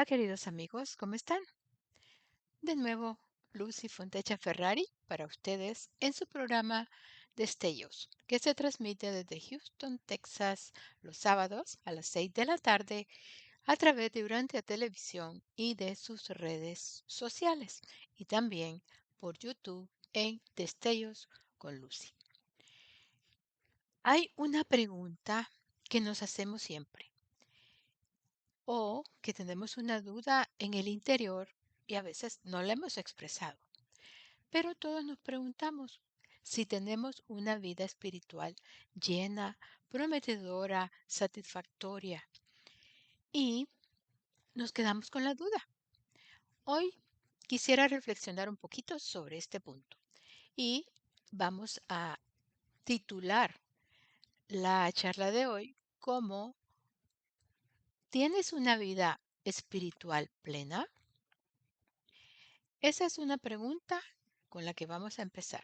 Hola queridos amigos, ¿cómo están? De nuevo, Lucy Fontecha Ferrari para ustedes en su programa Destellos, que se transmite desde Houston, Texas, los sábados a las 6 de la tarde a través de Urantia Televisión y de sus redes sociales, y también por YouTube en Destellos con Lucy. Hay una pregunta que nos hacemos siempre o que tenemos una duda en el interior y a veces no la hemos expresado. Pero todos nos preguntamos si tenemos una vida espiritual llena, prometedora, satisfactoria y nos quedamos con la duda. Hoy quisiera reflexionar un poquito sobre este punto y vamos a titular la charla de hoy como ¿tienes una vida espiritual plena? Esa es una pregunta con la que vamos a empezar.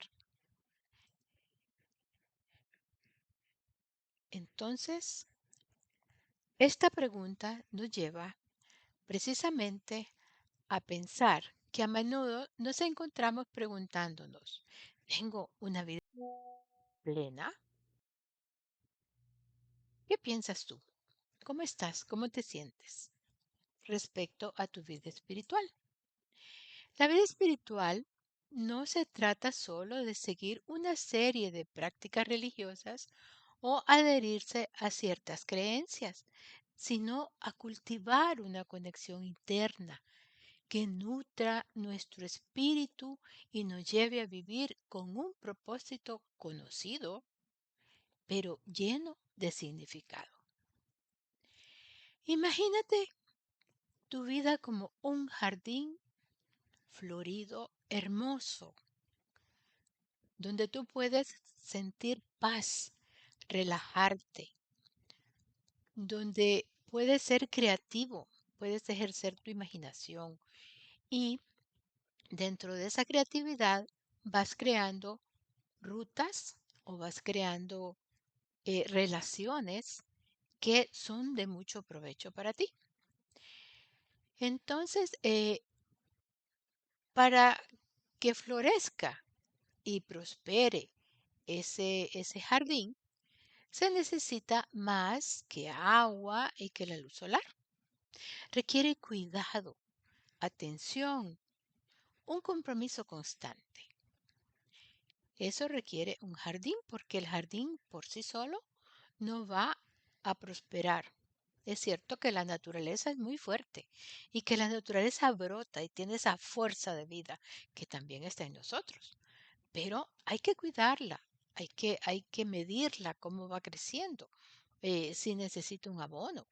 Entonces, esta pregunta nos lleva precisamente a pensar que a menudo nos encontramos preguntándonos, ¿tengo una vida plena? ¿Qué piensas tú? ¿Cómo estás? ¿Cómo te sientes respecto a tu vida espiritual? La vida espiritual no se trata solo de seguir una serie de prácticas religiosas o adherirse a ciertas creencias, sino a cultivar una conexión interna que nutra nuestro espíritu y nos lleve a vivir con un propósito conocido, pero lleno de significado. Imagínate tu vida como un jardín florido, hermoso, donde tú puedes sentir paz, relajarte, donde puedes ser creativo, puedes ejercer tu imaginación y dentro de esa creatividad vas creando rutas o vas creando relaciones que son de mucho provecho para ti. Entonces, para que florezca y prospere ese jardín, se necesita más que agua y que la luz solar. Requiere cuidado, atención, un compromiso constante. Eso requiere un jardín porque el jardín por sí solo no va a prosperar. Es cierto que la naturaleza es muy fuerte y que la naturaleza brota y tiene esa fuerza de vida que también está en nosotros. Pero hay que cuidarla, hay que medirla cómo va creciendo, si necesita un abono.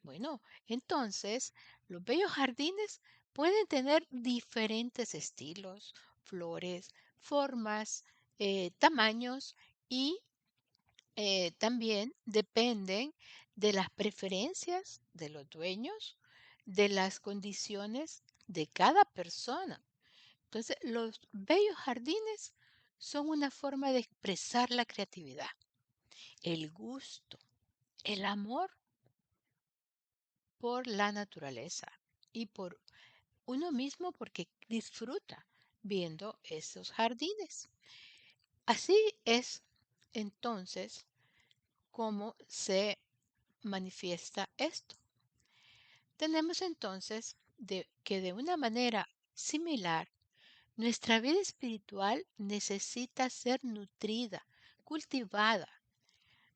Bueno, entonces los bellos jardines pueden tener diferentes estilos, flores, formas, tamaños y también dependen de las preferencias de los dueños, de las condiciones de cada persona. Entonces, los bellos jardines son una forma de expresar la creatividad, el gusto, el amor por la naturaleza y por uno mismo porque disfruta viendo esos jardines. Así es entonces como se manifiesta esto. Tenemos entonces que de una manera similar, nuestra vida espiritual necesita ser nutrida, cultivada.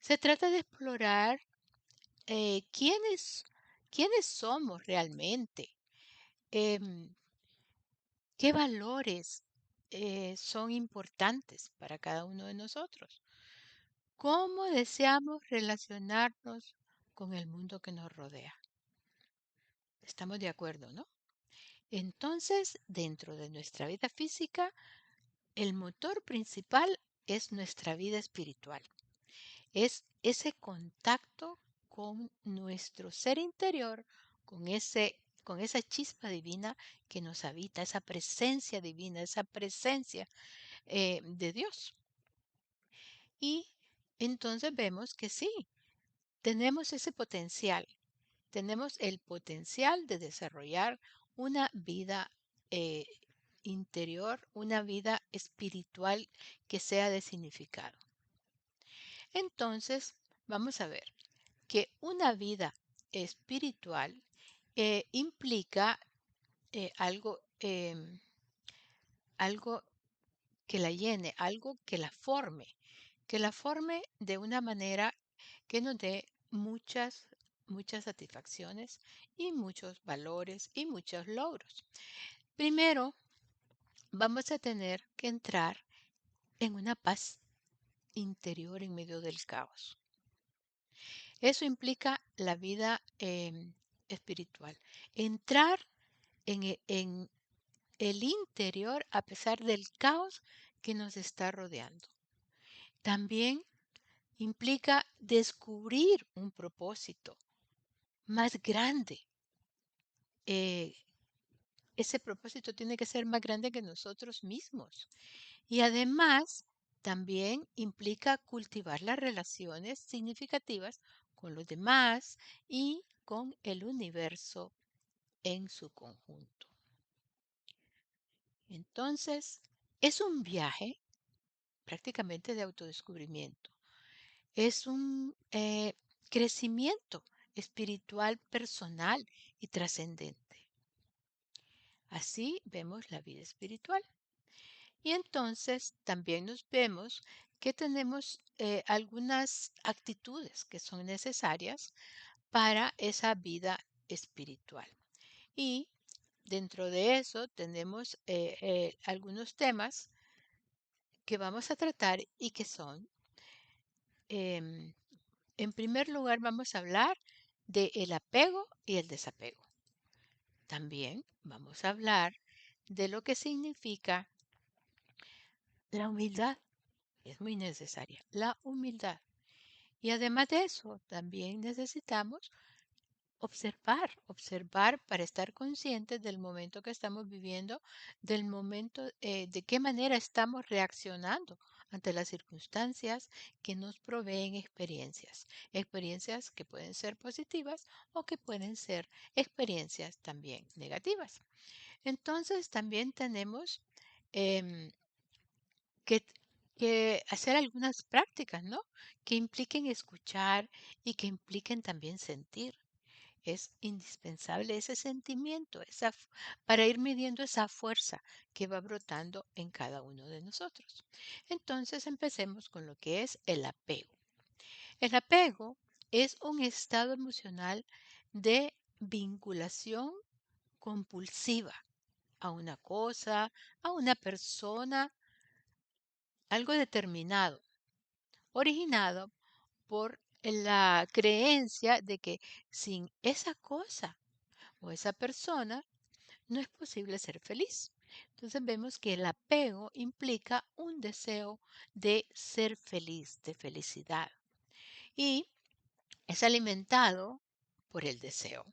Se trata de explorar quiénes somos realmente, em, qué valores son importantes para cada uno de nosotros, cómo deseamos relacionarnos con el mundo que nos rodea. Estamos de acuerdo, ¿no? Entonces, dentro de nuestra vida física, el motor principal es nuestra vida espiritual. Es ese contacto con nuestro ser interior, con esa chispa divina que nos habita, esa presencia divina, esa presencia de Dios. Y entonces vemos que sí, tenemos ese potencial, tenemos el potencial de desarrollar una vida eh, interior, una vida espiritual que sea de significado. Entonces, vamos a ver que una vida espiritual implica algo que la llene, algo que la forme de una manera que nos dé muchas satisfacciones y muchos valores y muchos logros. Primero, vamos a tener que entrar en una paz interior en medio del caos. Eso implica la vida espiritual. Entrar en el interior a pesar del caos que nos está rodeando. También implica descubrir un propósito más grande. Eh, ese propósito tiene que ser más grande que nosotros mismos. Y además, también implica cultivar las relaciones significativas con los demás y con el universo en su conjunto. Entonces, es un viaje prácticamente de autodescubrimiento. Es un crecimiento espiritual personal y trascendente. Así vemos la vida espiritual. Y entonces también nos vemos que tenemos algunas actitudes que son necesarias para esa vida espiritual. Y dentro de eso tenemos algunos temas que vamos a tratar y que son, em, en primer lugar, vamos a hablar del apego y el desapego. También vamos a hablar de lo que significa la humildad. Es muy necesaria, la humildad. Y además de eso, también necesitamos observar para estar conscientes del momento que estamos viviendo, del momento, de qué manera estamos reaccionando ante las circunstancias que nos proveen experiencias. Experiencias que pueden ser positivas o que pueden ser experiencias también negativas. Entonces, también tenemos em, que, que hacer algunas prácticas, ¿no? Que impliquen escuchar y que impliquen también sentir. Es indispensable ese sentimiento, para ir midiendo esa fuerza que va brotando en cada uno de nosotros. Entonces empecemos con lo que es el apego. El apego es un estado emocional de vinculación compulsiva a una cosa, a una persona, algo determinado, originado por la creencia de que sin esa cosa o esa persona no es posible ser feliz. Entonces vemos que el apego implica un deseo de ser feliz, de felicidad. Y es alimentado por el deseo.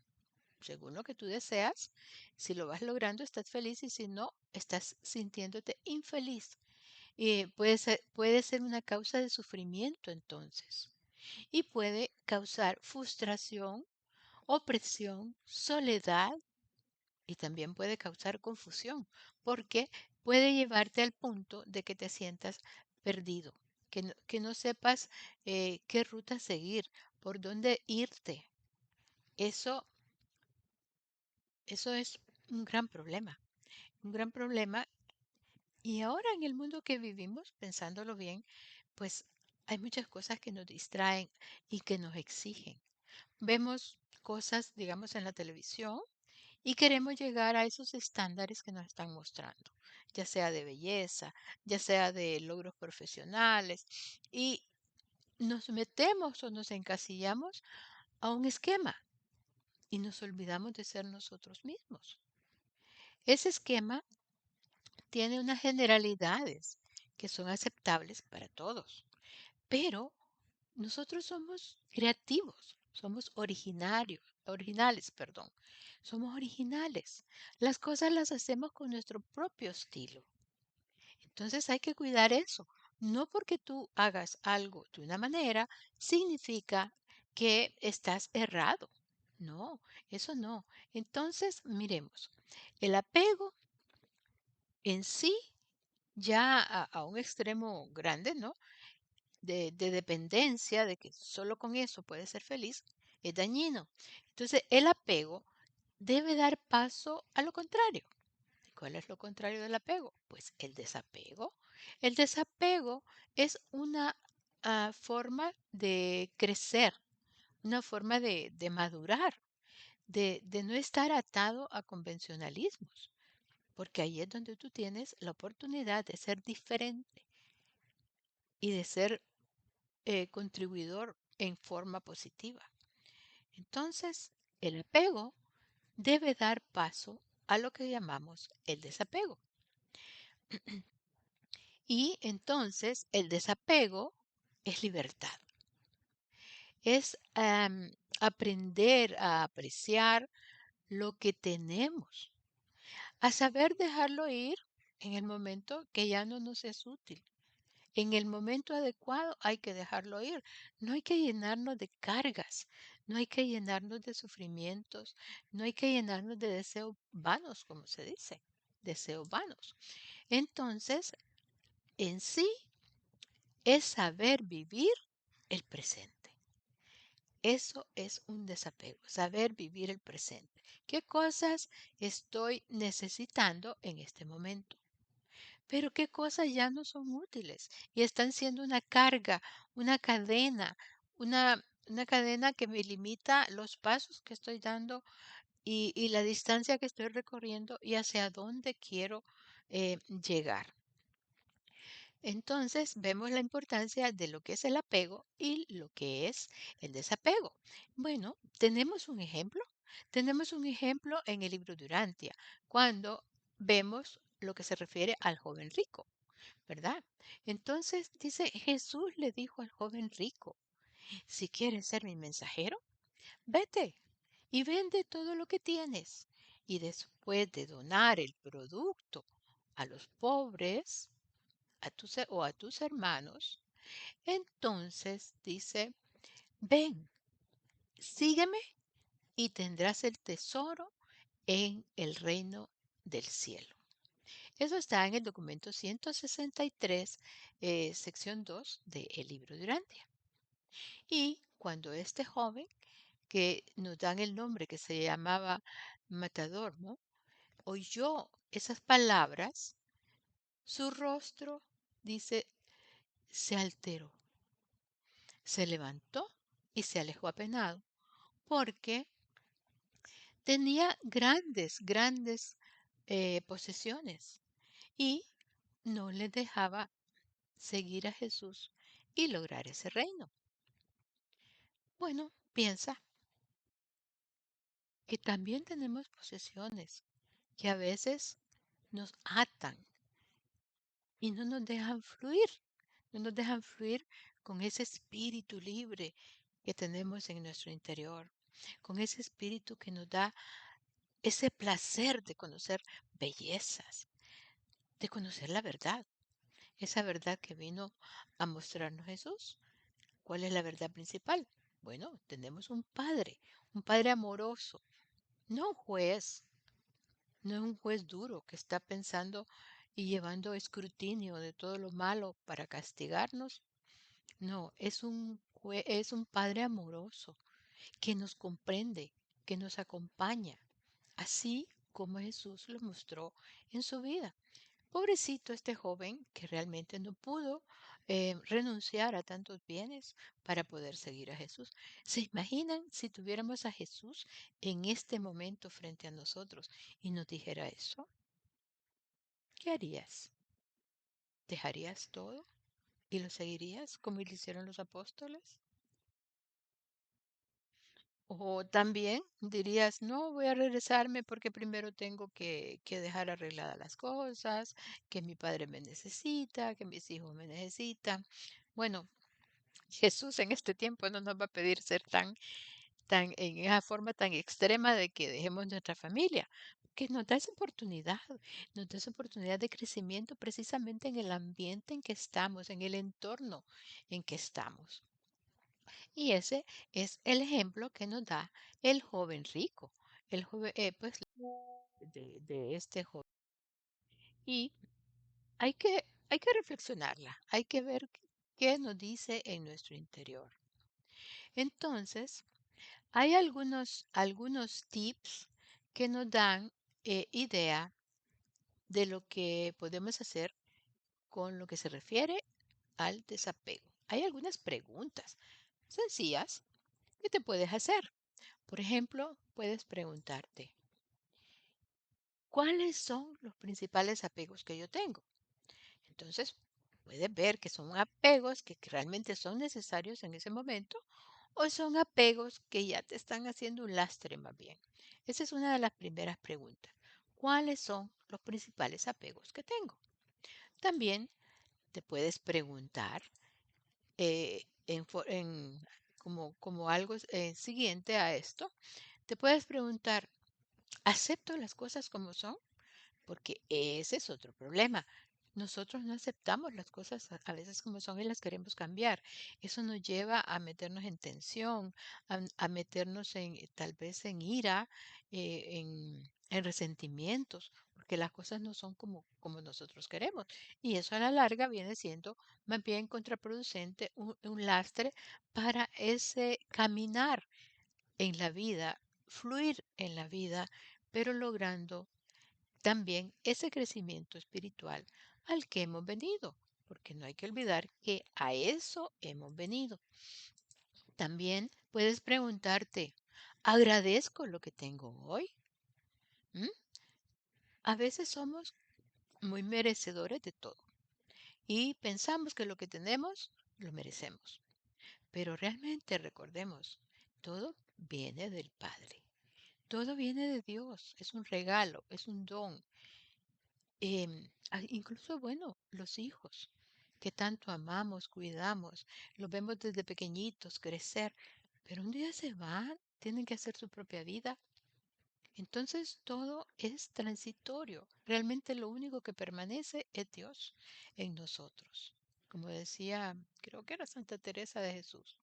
Según lo que tú deseas, si lo vas logrando, estás feliz y si no, estás sintiéndote infeliz. Y puede ser una causa de sufrimiento entonces. Y puede causar frustración, opresión, soledad y también puede causar confusión porque puede llevarte al punto de que te sientas perdido, que no sepas qué ruta seguir, por dónde irte. Eso, eso es un gran problema. Y ahora en el mundo que vivimos, pensándolo bien, pues hay muchas cosas que nos distraen y que nos exigen. Vemos cosas, digamos, en la televisión y queremos llegar a esos estándares que nos están mostrando, ya sea de belleza, ya sea de logros profesionales. Y nos metemos o nos encasillamos a un esquema y nos olvidamos de ser nosotros mismos. Ese esquema tiene unas generalidades que son aceptables para todos, pero nosotros somos creativos, somos originales, perdón. Somos originales. Las cosas las hacemos con nuestro propio estilo. Entonces hay que cuidar eso. No porque tú hagas algo de una manera, significa que estás errado. No, eso no. Entonces, miremos, el apego en sí, ya a un extremo grande, ¿no? De dependencia, de que solo con eso puedes ser feliz, es dañino. Entonces, el apego debe dar paso a lo contrario. ¿Cuál es lo contrario del apego? Pues el desapego. El desapego es una forma de crecer, una forma de madurar, de no estar atado a convencionalismos, porque ahí es donde tú tienes la oportunidad de ser diferente y de ser contribuidor en forma positiva. Entonces, el apego debe dar paso a lo que llamamos el desapego. Y entonces el desapego es libertad, es aprender a apreciar lo que tenemos, a saber dejarlo ir en el momento que ya no nos es útil. En el momento adecuado hay que dejarlo ir. No hay que llenarnos de cargas, no hay que llenarnos de sufrimientos, no hay que llenarnos de deseos vanos, como se dice, deseos vanos. Entonces, en sí es saber vivir el presente. Eso es un desapego, saber vivir el presente. ¿Qué cosas estoy necesitando en este momento? Pero qué cosas ya no son útiles y están siendo una carga, una cadena, una cadena que me limita los pasos que estoy dando y la distancia que estoy recorriendo y hacia dónde quiero llegar. Entonces vemos la importancia de lo que es el apego y lo que es el desapego. Bueno, tenemos un ejemplo. Tenemos un ejemplo en el libro de Urantia, cuando vemos lo que se refiere al joven rico, ¿verdad? Entonces dice, Jesús le dijo al joven rico, si quieres ser mi mensajero, vete y vende todo lo que tienes. Y después de donar el producto a los pobres, o a tus hermanos, entonces dice, ven, sígueme y tendrás el tesoro en el reino del cielo. Eso está en el documento 163, sección 2 del libro de Urantia. Y cuando este joven, que nos dan el nombre que se llamaba Matador, ¿no? Oyó esas palabras, su rostro, dice, se alteró. Se levantó y se alejó apenado, porque tenía grandes posesiones y no le dejaba seguir a Jesús y lograr ese reino. Bueno, piensa que también tenemos posesiones que a veces nos atan y no nos dejan fluir, no nos dejan fluir con ese espíritu libre que tenemos en nuestro interior, con ese espíritu que nos da ese placer de conocer bellezas, de conocer la verdad, esa verdad que vino a mostrarnos Jesús. ¿Cuál es la verdad principal? Bueno, tenemos un padre amoroso, no un juez, no es un juez duro que está pensando y llevando escrutinio de todo lo malo para castigarnos. No, es un padre amoroso que nos comprende, que nos acompaña, así como Jesús lo mostró en su vida. Pobrecito este joven que realmente no pudo renunciar a tantos bienes para poder seguir a Jesús. ¿Se imaginan si tuviéramos a Jesús en este momento frente a nosotros y nos dijera eso? ¿Qué harías? ¿Dejarías todo? ¿Y lo seguirías como lo hicieron los apóstoles? O también dirías, no, voy a regresarme porque primero tengo que dejar arregladas las cosas, que mi padre me necesita, que mis hijos me necesitan. Bueno, Jesús en este tiempo no nos va a pedir ser en esa forma tan extrema de que dejemos nuestra familia, que nos da esa oportunidad de crecimiento precisamente en el ambiente en que estamos, en el entorno en que estamos. Y ese es el ejemplo que nos da el joven rico, el joven, pues, de este joven. Y hay que reflexionarla, hay que ver qué nos dice en nuestro interior. Entonces, hay algunos tips que nos dan idea de lo que podemos hacer con lo que se refiere al desapego. Hay algunas preguntas sencillas que te puedes hacer. Por ejemplo, puedes preguntarte, ¿cuáles son los principales apegos que yo tengo? Entonces, puedes ver que son apegos que realmente son necesarios en ese momento o son apegos que ya te están haciendo un lastre más bien. Esa es una de las primeras preguntas. ¿Cuáles son los principales apegos que tengo? También te puedes preguntar como algo siguiente a esto, te puedes preguntar, ¿acepto las cosas como son? Porque ese es otro problema. Nosotros no aceptamos las cosas a veces como son y las queremos cambiar. Eso nos lleva a meternos en tensión, a meternos tal vez en ira, en resentimientos, porque las cosas no son como nosotros queremos. Y eso a la larga viene siendo más bien contraproducente, un lastre para ese caminar en la vida, fluir en la vida, pero logrando también ese crecimiento espiritual al que hemos venido, porque no hay que olvidar que a eso hemos venido. También puedes preguntarte, ¿agradezco lo que tengo hoy? ¿Mm? A veces somos muy merecedores de todo y pensamos que lo que tenemos lo merecemos, pero realmente recordemos, todo viene del Padre. Todo viene de Dios, es un regalo, es un don. Incluso, bueno, los hijos que tanto amamos, cuidamos, los vemos desde pequeñitos crecer, pero un día se van, tienen que hacer su propia vida. Entonces todo es transitorio. Realmente lo único que permanece es Dios en nosotros. Como decía, creo que era Santa Teresa de Jesús.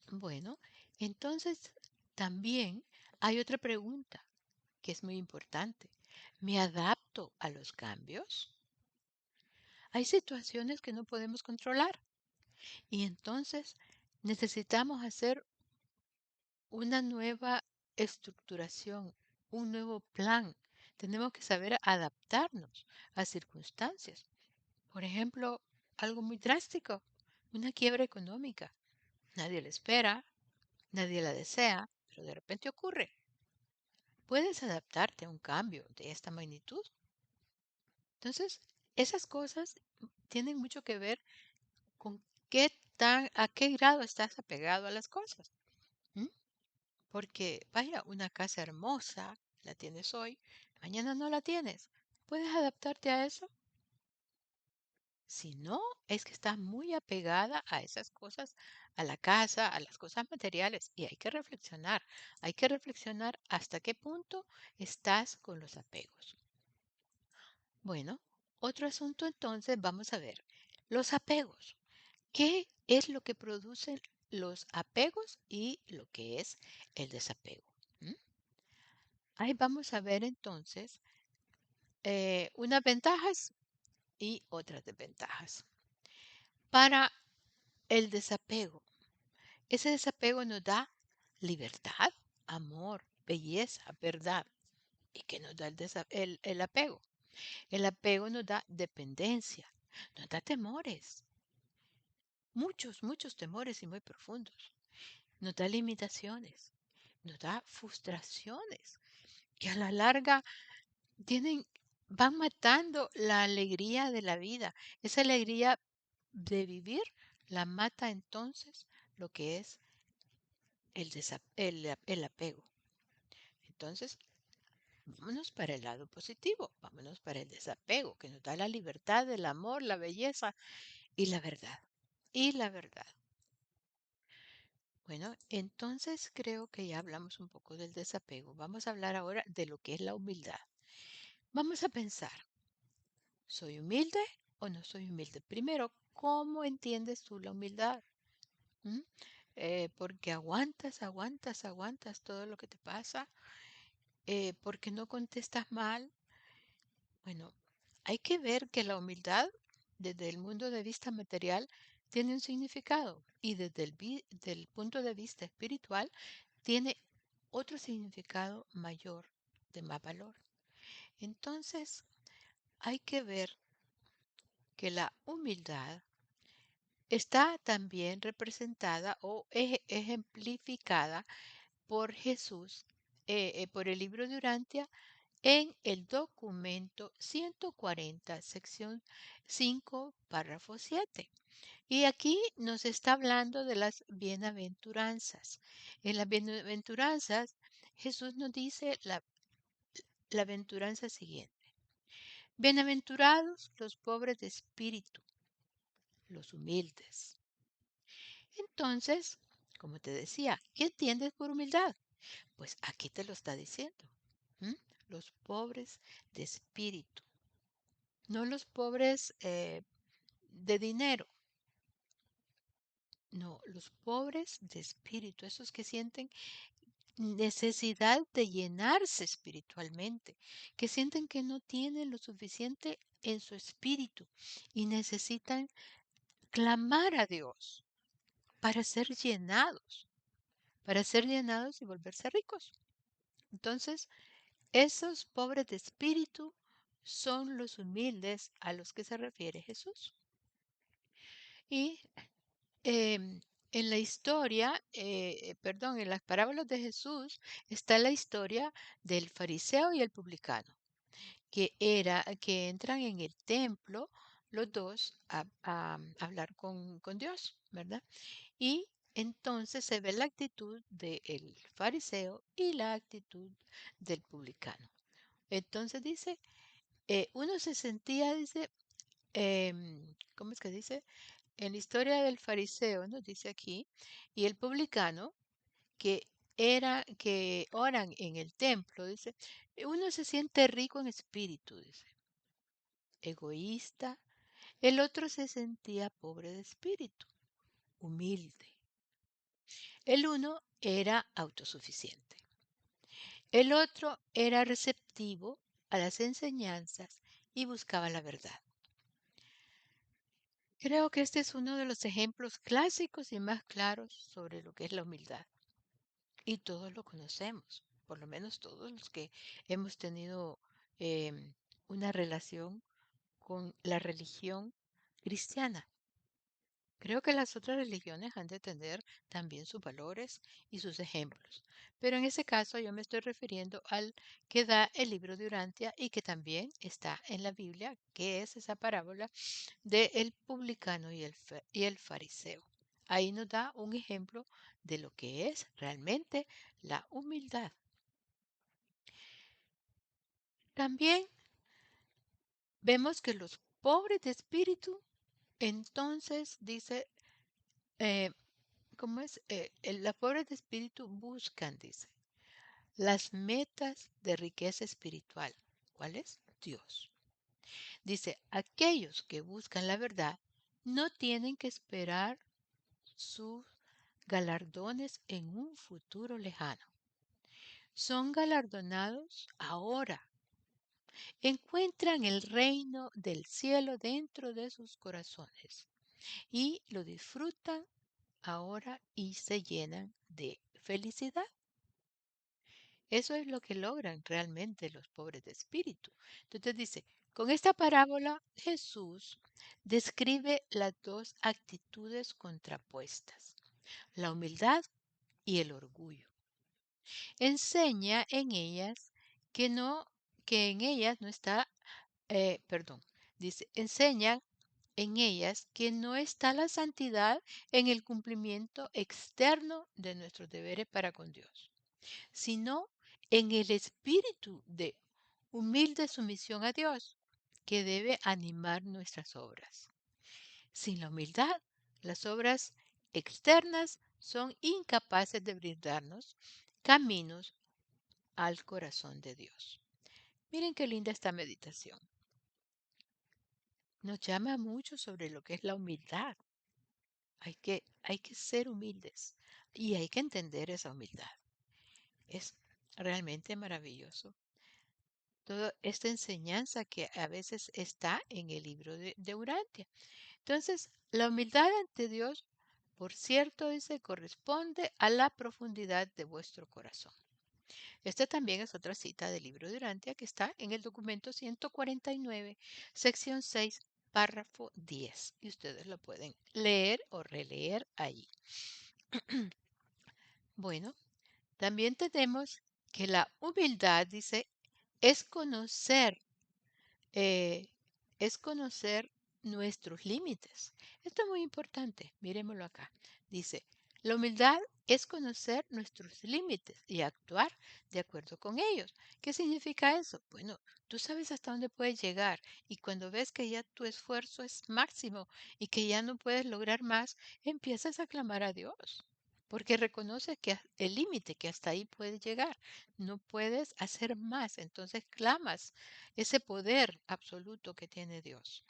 Bueno, entonces también hay otra pregunta que es muy importante. ¿Me adapto a los cambios? Hay situaciones que no podemos controlar y entonces necesitamos hacer una nueva estructuración, un nuevo plan. Tenemos que saber adaptarnos a circunstancias. Por ejemplo, algo muy drástico, una quiebra económica. Nadie la espera, nadie la desea, pero de repente ocurre. ¿Puedes adaptarte a un cambio de esta magnitud? Entonces, esas cosas tienen mucho que ver con a qué grado estás apegado a las cosas. ¿M? Porque, vaya, una casa hermosa, la tienes hoy, mañana no la tienes. ¿Puedes adaptarte a eso? Si no, es que estás muy apegada a esas cosas, a la casa, a las cosas materiales, y hay que reflexionar hasta qué punto estás con los apegos. Bueno, otro asunto entonces, vamos a ver, los apegos. ¿Qué es lo que producen los apegos y lo que es el desapego? ¿Mm? Ahí vamos a ver entonces unas ventajas y otras desventajas. Para el desapego, ese desapego nos da libertad, amor, belleza, verdad. ¿Y qué nos da el apego? El apego nos da dependencia, nos da temores, muchos temores y muy profundos. Nos da limitaciones, nos da frustraciones que a la larga tienen, van matando la alegría de la vida, esa alegría de vivir la mata entonces lo que es el apego. Entonces, vámonos para el lado positivo, vámonos para el desapego, que nos da la libertad, el amor, la belleza y la verdad. Y la verdad. Bueno, entonces creo que ya hablamos un poco del desapego. Vamos a hablar ahora de lo que es la humildad. Vamos a pensar, ¿soy humilde o no soy humilde? Primero, ¿cómo entiendes tú la humildad? ¿Mm? Porque aguantas todo lo que te pasa, porque no contestas mal. Bueno, hay que ver que la humildad, desde el punto de vista material, tiene un significado y desde del punto de vista espiritual tiene otro significado mayor, de más valor. Entonces, hay que ver que la humildad está también representada o ejemplificada por Jesús, por el libro de Urantia, en el documento 140, sección 5, párrafo 7. Y aquí nos está hablando de las bienaventuranzas. En las bienaventuranzas, Jesús nos dice la aventuranza siguiente. Bienaventurados los pobres de espíritu, los humildes. Entonces, como te decía, ¿qué entiendes por humildad? Pues aquí te lo está diciendo. ¿M? Los pobres de espíritu, no los pobres de dinero, no, los pobres de espíritu, esos que sienten necesidad de llenarse espiritualmente, que sienten que no tienen lo suficiente en su espíritu y necesitan clamar a Dios para ser llenados y volverse ricos. Entonces, esos pobres de espíritu son los humildes a los que se refiere Jesús. Y em, en la historia, perdón, en las parábolas de Jesús está la historia del fariseo y el publicano, que entran en el templo los dos a hablar con Dios, ¿verdad? Y entonces se ve la actitud del fariseo y la actitud del publicano. Entonces dice, uno se sentía, dice, ¿cómo es que dice? En la historia del fariseo, nos dice aquí, y el publicano, que oran en el templo, dice, uno se siente rico en espíritu, dice, egoísta. El otro se sentía pobre de espíritu, humilde. El uno era autosuficiente. El otro era receptivo a las enseñanzas y buscaba la verdad. Creo que este es uno de los ejemplos clásicos y más claros sobre lo que es la humildad. Y todos lo conocemos, por lo menos todos los que hemos tenido em, una relación con la religión cristiana. Creo que las otras religiones han de tener también sus valores y sus ejemplos, pero en ese caso yo me estoy refiriendo al que da el libro de Urantia y que también está en la Biblia, que es esa parábola del publicano y el fariseo. Ahí nos da un ejemplo de lo que es realmente la humildad. También vemos que los pobres de espíritu, entonces dice, eh, ¿cómo es? Los pobres de espíritu buscan, dice, las metas de riqueza espiritual. ¿Cuál es? Dios. Dice, aquellos que buscan la verdad no tienen que esperar sus galardones en un futuro lejano. Son galardonados ahora. Encuentran el reino del cielo dentro de sus corazones y lo disfrutan ahora y se llenan de felicidad. Eso es lo que logran realmente los pobres de espíritu. Entonces dice, con esta parábola Jesús describe las dos actitudes contrapuestas, la humildad y el orgullo. Enseña en ellas que no, que en ellas no está, perdón, dice, enseña en ellas que no está la santidad en el cumplimiento externo de nuestros deberes para con Dios, sino en el espíritu de humilde sumisión a Dios que debe animar nuestras obras. Sin la humildad, las obras externas son incapaces de brindarnos caminos al corazón de Dios. Miren qué linda esta meditación. Nos llama mucho sobre lo que es la humildad. Hay que ser humildes y hay que entender esa humildad. Es realmente maravilloso. Toda esta enseñanza que a veces está en el libro de Urantia. Entonces, la humildad ante Dios, por cierto, dice, corresponde a la profundidad de vuestro corazón. Esta también es otra cita del libro de Urantia que está en el documento 149, sección 6, párrafo 10. Y ustedes lo pueden leer o releer ahí. Bueno, también tenemos que la humildad, dice, es conocer eh, es conocer nuestros límites. Esto es muy importante, miremoslo acá. Dice, la humildad es conocer nuestros límites y actuar de acuerdo con ellos. ¿Qué significa eso? Bueno, tú sabes hasta dónde puedes llegar y cuando ves que ya tu esfuerzo es máximo y que ya no puedes lograr más, empiezas a clamar a Dios. Porque reconoces que el límite que hasta ahí puedes llegar, no puedes hacer más, entonces clamas ese poder absoluto que tiene Dios.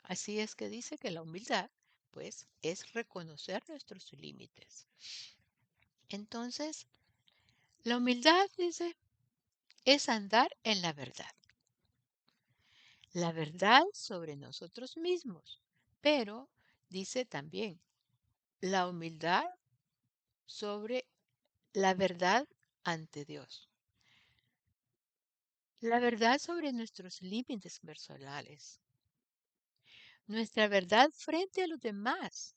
Así es que dice que la humildad, pues, es reconocer nuestros límites. Entonces, la humildad, dice, es andar en la verdad sobre nosotros mismos, pero, dice también, la humildad sobre la verdad ante Dios. La verdad sobre nuestros límites personales. Nuestra verdad frente a los demás.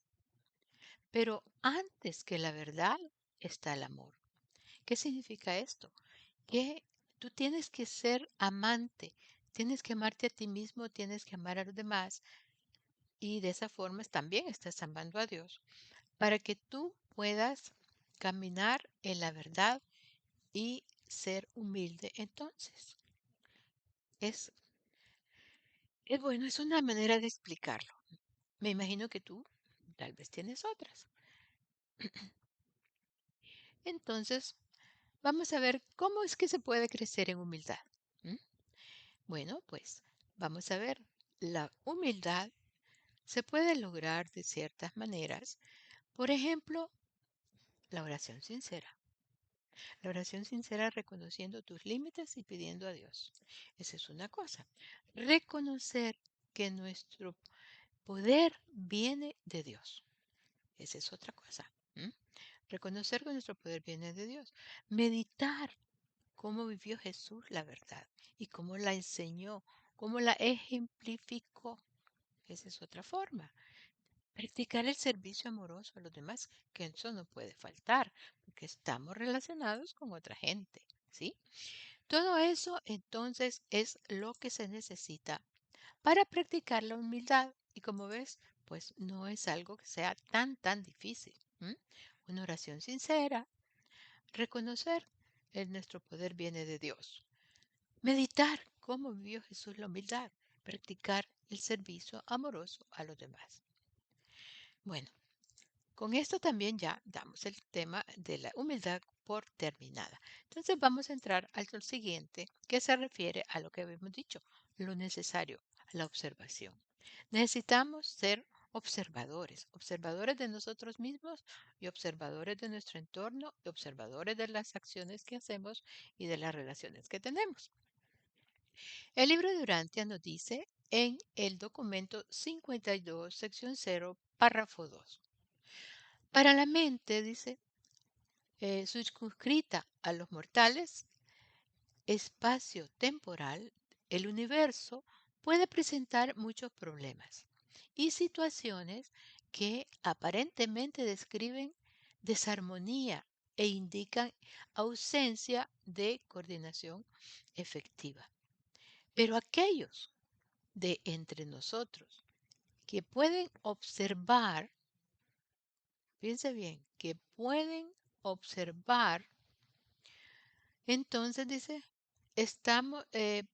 Pero antes que la verdad está el amor. ¿Qué significa esto? Que tú tienes que ser amante, tienes que amarte a ti mismo, tienes que amar a los demás y de esa forma también estás amando a Dios para que tú puedas caminar en la verdad y ser humilde. Entonces, es, es bueno, es una manera de explicarlo. Me imagino que tú tal vez tienes otras. Entonces, vamos a ver cómo es que se puede crecer en humildad. ¿M? Bueno, pues vamos a ver. La humildad se puede lograr de ciertas maneras. Por ejemplo, la oración sincera. La oración sincera reconociendo tus límites y pidiendo a Dios. Esa es una cosa. Reconocer que nuestro poder viene de Dios. Esa es otra cosa. ¿M? Reconocer que nuestro poder viene de Dios. Meditar cómo vivió Jesús la verdad y cómo la enseñó, cómo la ejemplificó. Esa es otra forma. Practicar el servicio amoroso a los demás, que eso no puede faltar, porque estamos relacionados con otra gente, ¿sí? Todo eso entonces es lo que se necesita para practicar la humildad. Y como ves, pues no es algo que sea tan difícil. ¿M? Una oración sincera, reconocer que nuestro poder viene de Dios. Meditar cómo vivió Jesús la humildad, practicar el servicio amoroso a los demás. Bueno, con esto también ya damos el tema de la humildad por terminada. Entonces vamos a entrar al siguiente que se refiere a lo que habíamos dicho, lo necesario, la observación. Necesitamos ser observadores, observadores de nosotros mismos y observadores de nuestro entorno y observadores de las acciones que hacemos y de las relaciones que tenemos. El libro de Urantia nos dice en el documento 52, sección 0, párrafo 2. Para la mente, dice, circunscrita a los mortales, espacio temporal, el universo puede presentar muchos problemas y situaciones que aparentemente describen desarmonía e indican ausencia de coordinación efectiva. Pero aquellos de entre nosotros que pueden observar, piense bien, que pueden observar, entonces dice,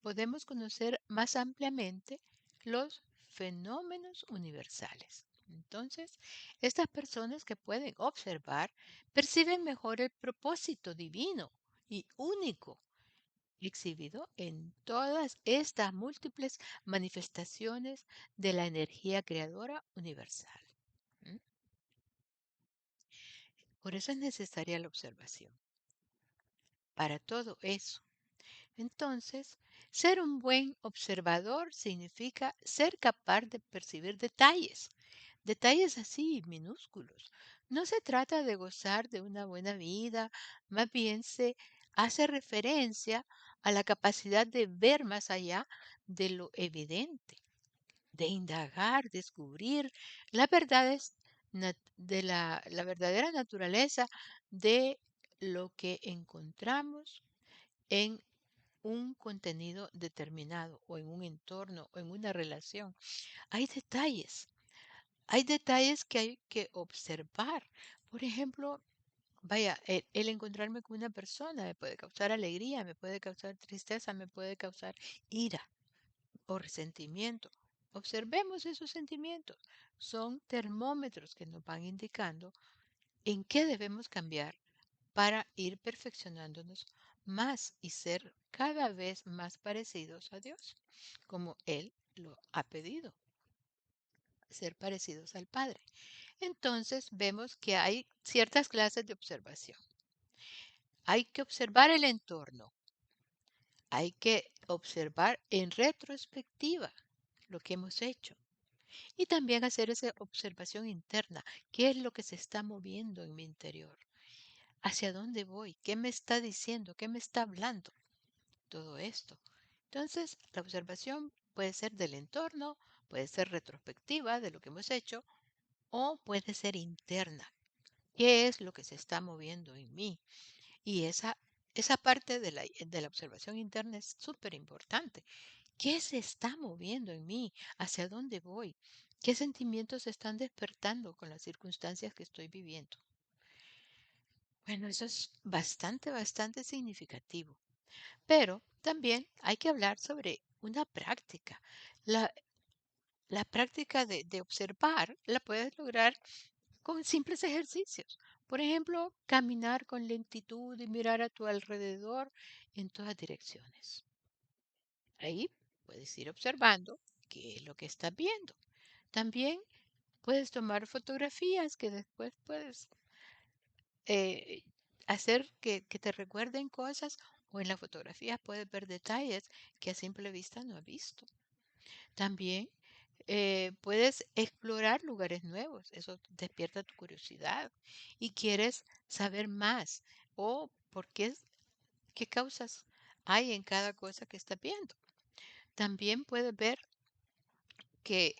podemos conocer más ampliamente los fenómenos universales. Entonces, estas personas que pueden observar perciben mejor el propósito divino y único exhibido en todas estas múltiples manifestaciones de la energía creadora universal. ¿M? Por eso es necesaria la observación. Para todo eso. Entonces, ser un buen observador significa ser capaz de percibir detalles, detalles así minúsculos. No se trata de gozar de una buena vida, más bien se hace referencia a la capacidad de ver más allá de lo evidente, de indagar, descubrir las verdades de la verdadera naturaleza de lo que encontramos en un contenido determinado o en un entorno o en una relación. Hay hay detalles que hay que observar. Por ejemplo, vaya, el encontrarme con una persona me puede causar alegría, me puede causar tristeza, me puede causar ira o resentimiento. Observemos esos sentimientos. Son termómetros que nos van indicando en qué debemos cambiar para ir perfeccionándonos más y ser cada vez más parecidos a Dios, como Él lo ha pedido, ser parecidos al Padre. Entonces vemos que hay ciertas clases de observación. Hay que observar el entorno, hay que observar en retrospectiva lo que hemos hecho y también hacer esa observación interna, qué es lo que se está moviendo en mi interior, hacia dónde voy, qué me está diciendo, qué me está hablando. Todo esto. Entonces, la observación puede ser del entorno, puede ser retrospectiva de lo que hemos hecho o puede ser interna. ¿Qué es lo que se está moviendo en mí? Y esa parte de la observación interna es súper importante. ¿Qué se está moviendo en mí? ¿Hacia dónde voy? ¿Qué sentimientos se están despertando con las circunstancias que estoy viviendo? Bueno, eso es bastante significativo. Pero también hay que hablar sobre una práctica. La, la práctica de observar la puedes lograr con simples ejercicios. Por ejemplo, caminar con lentitud y mirar a tu alrededor en todas direcciones. Ahí puedes ir observando qué es lo que estás viendo. También puedes tomar fotografías que después puedes eh, hacer que te recuerden cosas o en las fotografías puedes ver detalles que a simple vista no has visto. También puedes explorar lugares nuevos, eso despierta tu curiosidad y quieres saber más o qué causas hay en cada cosa que estás viendo. También puedes ver que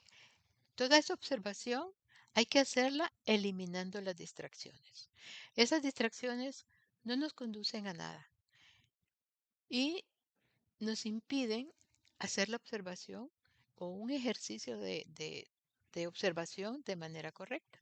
toda esa observación hay que hacerla eliminando las distracciones. Esas distracciones no nos conducen a nada y nos impiden hacer la observación o un ejercicio de observación de manera correcta.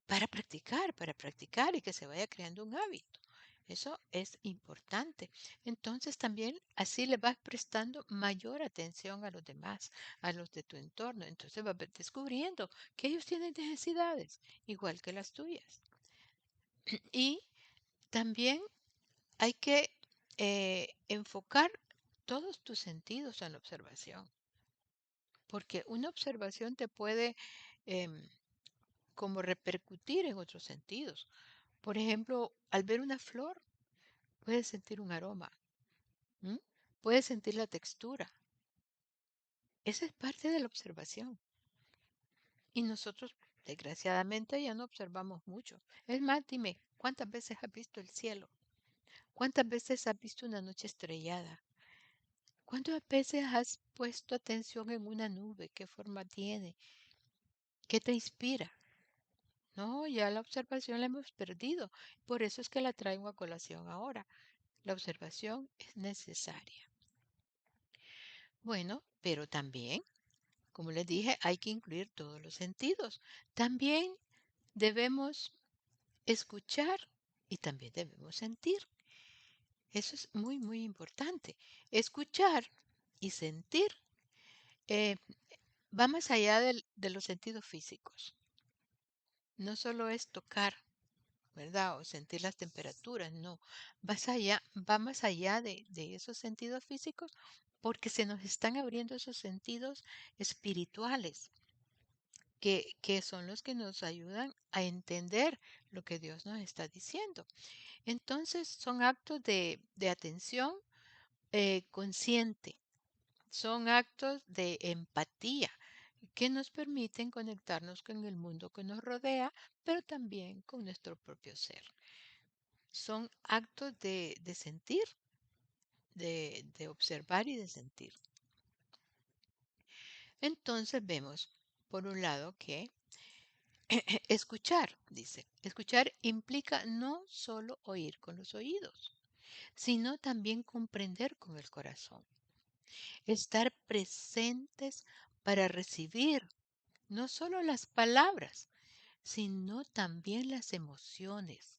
Para practicar y que se vaya creando un hábito. Eso es importante. Entonces también así le vas prestando mayor atención a los demás, a los de tu entorno. Entonces vas descubriendo que ellos tienen necesidades igual que las tuyas. Y también hay que enfocar todos tus sentidos en la observación, porque una observación te puede em, como repercutir en otros sentidos. Por ejemplo, al ver una flor, puedes sentir un aroma, ¿m? Puedes sentir la textura. Esa es parte de la observación. Y nosotros, desgraciadamente, ya no observamos mucho. Es más, dime, ¿cuántas veces has visto el cielo? ¿Cuántas veces has visto una noche estrellada? ¿Cuántas veces has puesto atención en una nube? ¿Qué forma tiene? ¿Qué te inspira? No, ya la observación la hemos perdido. Por eso es que la traigo a colación ahora. La observación es necesaria. Bueno, pero también Como les dije, hay que incluir todos los sentidos. También debemos escuchar y también debemos sentir. Eso es muy, muy importante. Escuchar y sentir eh, va más allá de los sentidos físicos. No solo es tocar, ¿verdad? O sentir las temperaturas, no. Va más allá de esos sentidos físicos porque se nos están abriendo esos sentidos espirituales que son los que nos ayudan a entender lo que Dios nos está diciendo. Entonces son actos de atención consciente, son actos de empatía que nos permiten conectarnos con el mundo que nos rodea, pero también con nuestro propio ser. Son actos de sentir, de observar y de sentir. Entonces vemos, por un lado, que escuchar, dice, escuchar implica no solo oír con los oídos, sino también comprender con el corazón. Estar presentes para recibir no solo las palabras, sino también las emociones,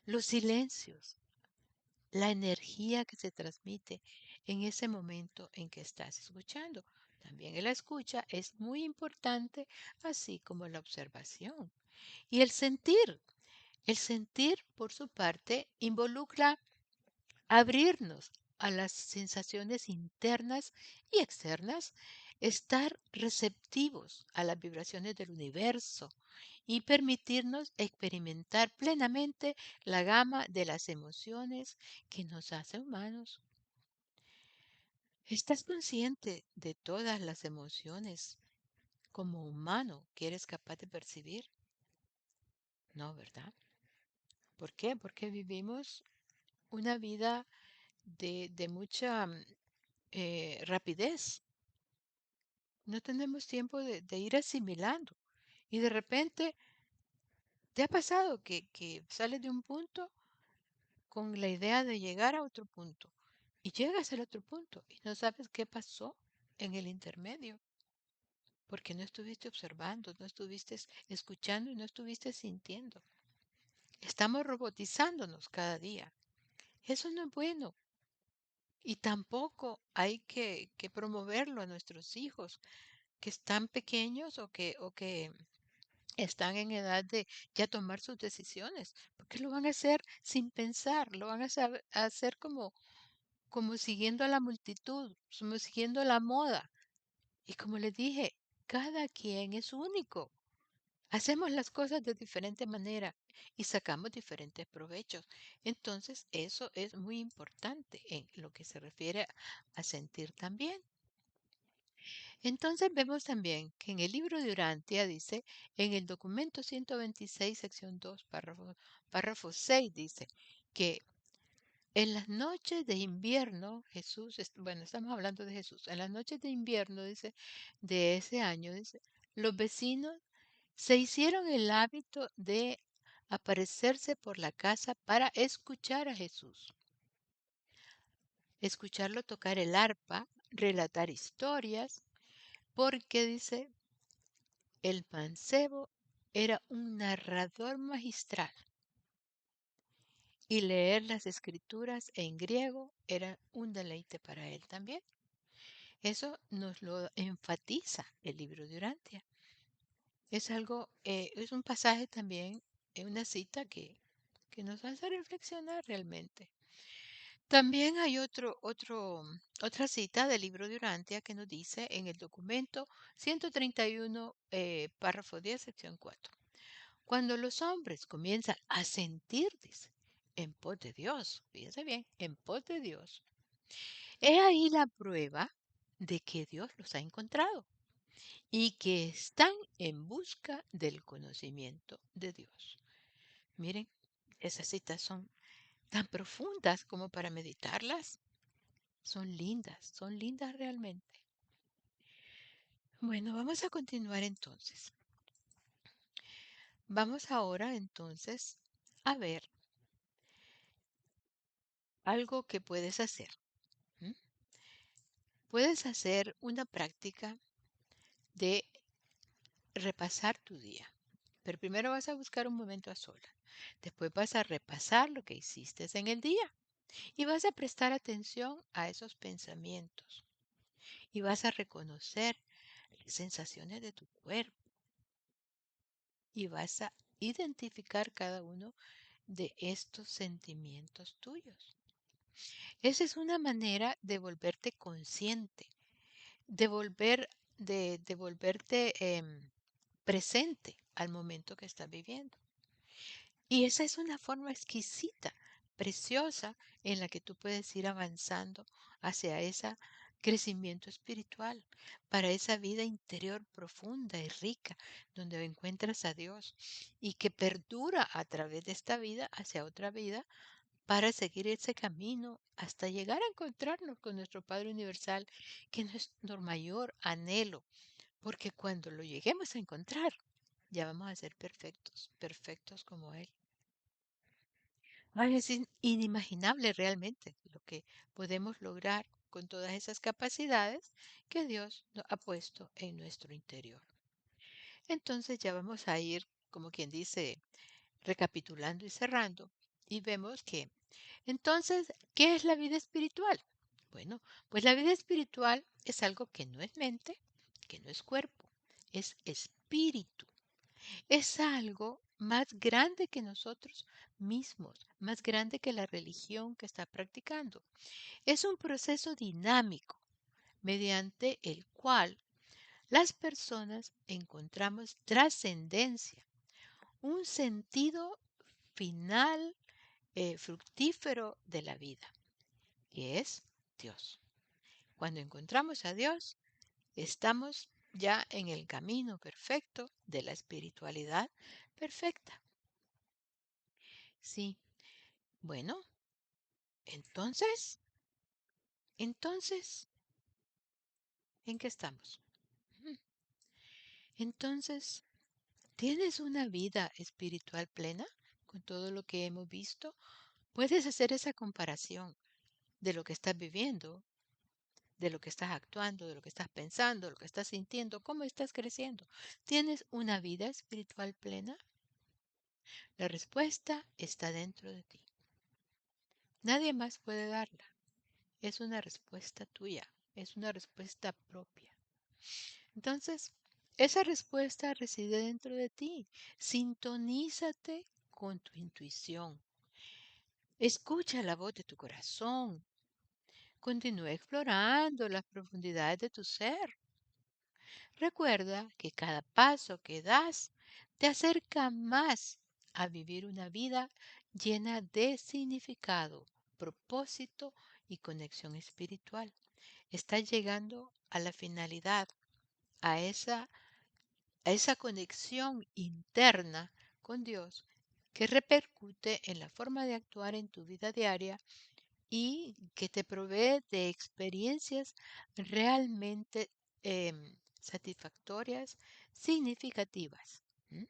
los silencios, la energía que se transmite en ese momento en que estás escuchando. También la escucha es muy importante, así como la observación. Y el sentir, por su parte, involucra abrirnos a las sensaciones internas y externas, estar receptivos a las vibraciones del universo y permitirnos experimentar plenamente la gama de las emociones que nos hace humanos. ¿Estás consciente de todas las emociones como humano que eres capaz de percibir? No, ¿verdad? ¿Por qué? Porque vivimos una vida de mucha rapidez. No tenemos tiempo de ir asimilando. Y de repente, ¿te ha pasado que sales de un punto con la idea de llegar a otro punto? Y llegas al otro punto y no sabes qué pasó en el intermedio, porque no estuviste observando, no estuviste escuchando y no estuviste sintiendo. Estamos robotizándonos cada día. Eso no es bueno. Y tampoco hay que promoverlo a nuestros hijos que están pequeños o que están en edad de ya tomar sus decisiones, porque lo van a hacer sin pensar, lo van a hacer como siguiendo a la multitud, como siguiendo la moda. Y como les dije, cada quien es único. Hacemos las cosas de diferente manera y sacamos diferentes provechos. Entonces, eso es muy importante en lo que se refiere a sentir también. Entonces vemos también que en el libro de Urantia dice, en el documento 126, sección 2, párrafo 6, dice que en las noches de invierno, Jesús, bueno, estamos hablando de Jesús, en las noches de invierno, dice, de ese año, dice, los vecinos se hicieron el hábito de aparecerse por la casa para escuchar a Jesús, escucharlo tocar el arpa, relatar historias, porque dice, el mancebo era un narrador magistral y leer las escrituras en griego era un deleite para él también. Eso nos lo enfatiza el libro de Urantia. Es un pasaje también, una cita que nos hace reflexionar realmente. También hay otra cita del libro de Urantia que nos dice en el documento 131, párrafo 10, sección 4. Cuando los hombres comienzan a sentir, dice, en pos de Dios, fíjense bien, en pos de Dios, he ahí la prueba de que Dios los ha encontrado y que están en busca del conocimiento de Dios. Miren, esas citas son tan profundas como para meditarlas. Son lindas realmente. Bueno, vamos a continuar entonces. Vamos ahora entonces a ver algo que puedes hacer. ¿M? Puedes hacer una práctica de repasar tu día. Pero primero vas a buscar un momento a solas. Después vas a repasar lo que hiciste en el día y vas a prestar atención a esos pensamientos y vas a reconocer las sensaciones de tu cuerpo y vas a identificar cada uno de estos sentimientos tuyos. Esa es una manera de volverte consciente, de de volverte presente al momento que estás viviendo. Y esa es una forma exquisita, preciosa, en la que tú puedes ir avanzando hacia ese crecimiento espiritual, para esa vida interior profunda y rica, donde encuentras a Dios y que perdura a través de esta vida hacia otra vida para seguir ese camino hasta llegar a encontrarnos con nuestro Padre Universal, que es nuestro mayor anhelo, porque cuando lo lleguemos a encontrar, ya vamos a ser perfectos, perfectos como Él. Ay, es inimaginable realmente lo que podemos lograr con todas esas capacidades que Dios ha puesto en nuestro interior. Entonces ya vamos a ir, como quien dice, recapitulando y cerrando, y vemos que, entonces, ¿qué es la vida espiritual? Bueno, pues la vida espiritual es algo que no es mente, que no es cuerpo, es espíritu. Es algo más grande que nosotros mismos, más grande que la religión que está practicando. Es un proceso dinámico mediante el cual las personas encontramos trascendencia, un sentido final fructífero de la vida, que es Dios. Cuando encontramos a Dios, estamos ya en el camino perfecto de la espiritualidad perfecta. Sí, bueno, entonces, entonces, ¿en qué estamos? Ujú. Entonces, ¿tienes una vida espiritual plena con todo lo que hemos visto? Puedes hacer esa comparación de lo que estás viviendo, de lo que estás actuando, de lo que estás pensando, de lo que estás sintiendo, cómo estás creciendo. ¿Tienes una vida espiritual plena? La respuesta está dentro de ti. Nadie más puede darla. Es una respuesta tuya, es una respuesta propia. Entonces, esa respuesta reside dentro de ti. Sintonízate con tu intuición. Escucha la voz de tu corazón. Continúa explorando las profundidades de tu ser. Recuerda que cada paso que das te acerca más a vivir una vida llena de significado, propósito y conexión espiritual. Estás llegando a la finalidad, a esa conexión interna con Dios que repercute en la forma de actuar en tu vida diaria y que te provee de experiencias realmente satisfactorias, significativas. ¿M?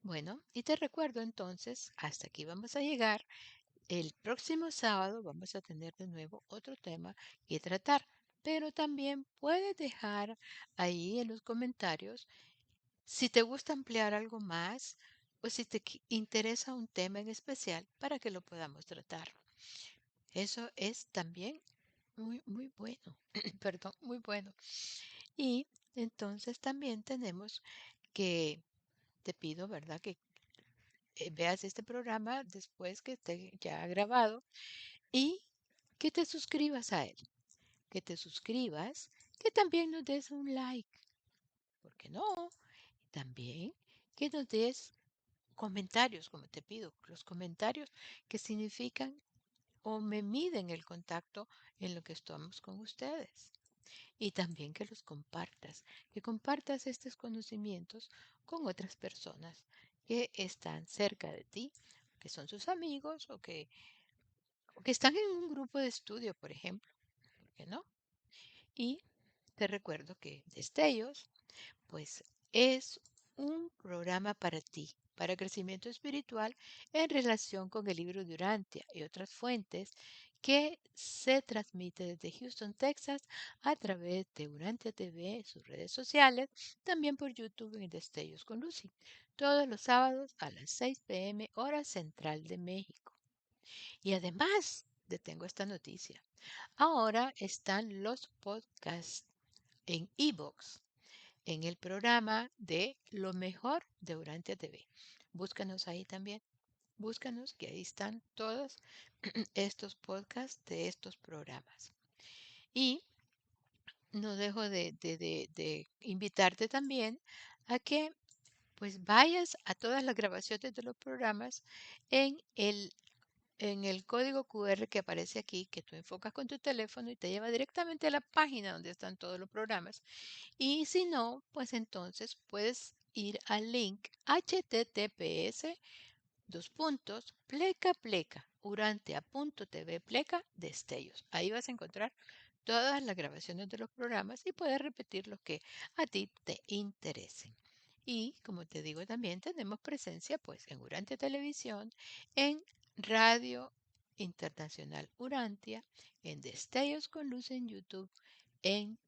Bueno, y te recuerdo entonces, hasta aquí vamos a llegar. El próximo sábado vamos a tener de nuevo otro tema que tratar, pero también puedes dejar ahí en los comentarios si te gusta ampliar algo más o si te interesa un tema en especial para que lo podamos tratar. Eso es también muy, muy bueno. Perdón, muy bueno. Y entonces también tenemos que, te pido, ¿verdad? Que veas este programa después que esté ya grabado y que te suscribas a él. Que te suscribas, que también nos des un like. ¿Por qué no? También que nos des comentarios, como te pido, los comentarios que significan o me miden el contacto en lo que estamos con ustedes. Y también que compartas estos conocimientos con otras personas que están cerca de ti, que son sus amigos o que están en un grupo de estudio, por ejemplo, ¿por qué no? Y te recuerdo que Destellos, pues es un programa para ti, para crecimiento espiritual en relación con el libro de Urantia y otras fuentes que se transmite desde Houston, Texas, a través de Urantia TV, sus redes sociales, también por YouTube en Destellos con Lucy, todos los sábados a las 6 p.m. hora central de México. Y además, te tengo esta noticia. Ahora están los podcasts en iVoox, en el programa de Lo mejor de Urantia TV. Búscanos ahí también. Búscanos que ahí están todos estos podcasts de estos programas. Y no dejo de invitarte también a que pues vayas a todas las grabaciones de los programas en el código QR que aparece aquí, que tú enfocas con tu teléfono y te lleva directamente a la página donde están todos los programas. Y si no, pues entonces puedes ir al link https pleca urantia.tv pleca destellos. Ahí vas a encontrar todas las grabaciones de los programas y puedes repetir los que a ti te interesen. Y como te digo también tenemos presencia pues en Urantia Televisión, en Radio Internacional Urantia, en Destellos con Luz en YouTube, en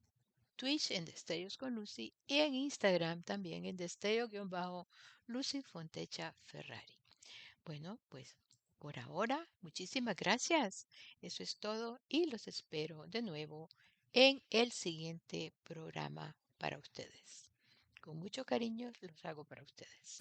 Twitch en Destellos con Lucy y en Instagram también en Destello-Lucy Fontecha Ferrari. Bueno, pues por ahora, muchísimas gracias. Eso es todo y los espero de nuevo en el siguiente programa para ustedes. Con mucho cariño los hago para ustedes.